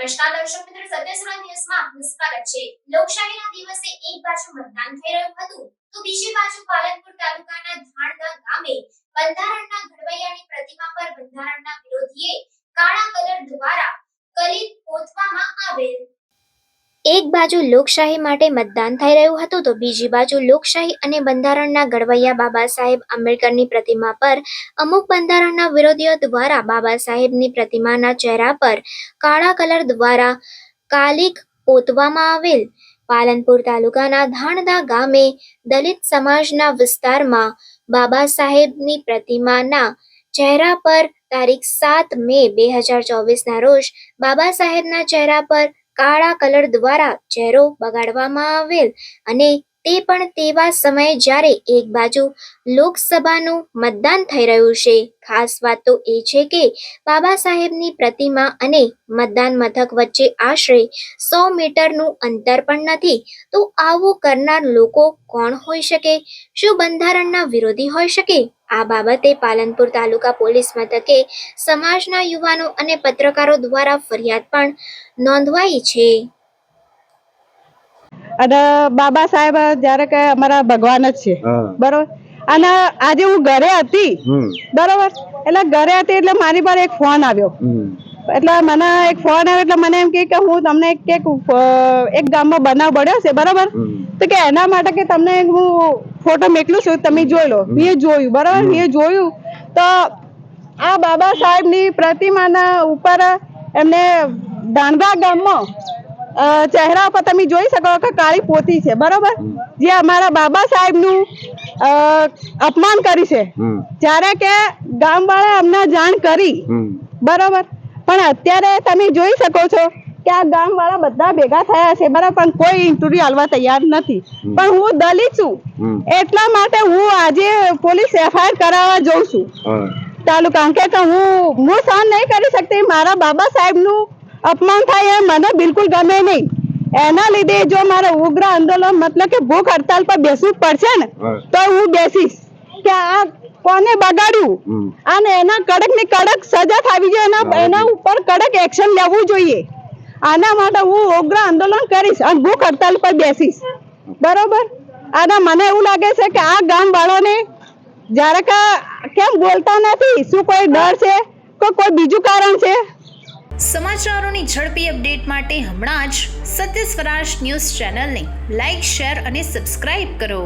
નમસ્કાર દર્શક મિત્રો, સત્યસ્વરા ન્યૂઝમાં આપનું સ્વાગત છે। લોકશાહીના દિવસે એક બાજુ મતદાન થઈ રહ્યું હતું તો બીજી બાજુ પાલનપુર તાલુકાના ધાણદા ગામે બંધારણના ઘડવૈયાની પ્રતિમા પર બંધારણના વિરોધીએ કાળા કલર દ્વારા કલિત પોતવામાં આવેલ। એક બાજુ લોકશાહી માટે મતદાન થઈ રહ્યું હતું તો બીજી બાજુ લોકશાહી અને બંધારણના ઘડવૈયા બાબા સાહેબ આંબેડકરની પ્રતિમા પર અમુક બંધારણના વિરોધીઓ દ્વારા બાબા સાહેબની પ્રતિમાના ચહેરા પર કાળા કલર દ્વારા કાલિક પોતવામાં આવેલ। પાલનપુર તાલુકાના ધાણદા ગામે દલિત સમાજના વિસ્તારમાં બાબા સાહેબની પ્રતિમાના ચહેરા પર તારીખ 7 મે 2024ના રોજ બાબા સાહેબના ચહેરા પર કાળા કલર દ્વારા ચહેરો બગાડવામાં આવેલ અને તે પણ તેવા સમયે જ્યારે એક બાજુ લોકસભાનું મતદાન થઈ રહ્યું છે। ખાસ વાત તો એ છે કે બાબા સાહેબની પ્રતિમા અને મતદાન મથક વચ્ચે આશરે 100 મીટરનું અંતર પણ નથી, તો આવું કરનાર લોકો કોણ હોઈ શકે? શું બંધારણના વિરોધી હોઈ શકે? આ બાબતે પાલનપુર તાલુકા પોલીસ મથકે સમાજના યુવાનો અને પત્રકારો દ્વારા ફરિયાદ પણ નોંધવાઈ છે। અને બાબા સાહેબ જ્યારે કે અમારા ભગવાન જ છે, બરોબર। અને આજે હું ઘરે હતી, બરોબર, એટલે ઘરે હતી એટલે મારી પર એક ફોન આવ્યો, એટલે મને એક ફોન આવ્યો એટલે મને એમ કે હું તમને એક ગામમાં બનાવ બન્યો છે, બરોબર, તો કે એના માટે કે તમને હું ફોટો મોકલું છું, તમે જોઈ લો। મેં જોયું, બરોબર, મેં જોયું તો આ બાબા સાહેબની પ્રતિમાના ઉપર એમને ધાણદા ગામમાં ચહેરા પર તમે જોઈ શકો કે કાળી પોતી છે, બરોબર, જે અમારા બાબા સાહેબનું અપમાન કરી છે। જ્યારે કે ગામવાળા અમને જાણ કરી, બરોબર, પણ અત્યારે તમે જોઈ શકો છો કે આ ગામવાળા બધા ભેગા થયા છે, બરાબર, પણ કોઈ ઇન્ટરવ્યુ આલવા તૈયાર નથી। પણ હું દલિત છું એટલા માટે હું આજે પોલીસ FIR કરાવવા જઉં છું તાલુકા, કે હું સહન નહીં કરી શકતી મારા બાબા સાહેબનું અપમાન થાય એ મને બિલકુલ ગમે નહીં। એના લીધે જો મારે ઉગ્ર આંદોલન મતલબ કે ભૂખ હડતાલ પર બેસવું પડશે ને તો હું બેસીશ કે આ કોને બગાડ્યું અને એના કડક ની કડક સજા થવી જોઈએ, એના ઉપર કડક એક્શન લેવું જોઈએ। આના માટે હું ઉગ્ર આંદોલન કરીશ અને ભૂખ હડતાલ પર બેસીશ, બરોબર। અને મને એવું લાગે છે કે આ ગામ વાળાને જ્યારે કે કેમ બોલતા નથી, શું કોઈ ડર છે કે કોઈ બીજું કારણ છે? સમાચારોની ઝડપી અપડેટ માટે હમણાં જ સત્ય સ્વરાજ ન્યૂઝ ચેનલને લાઇક, શેર અને સબસ્ક્રાઇબ કરો।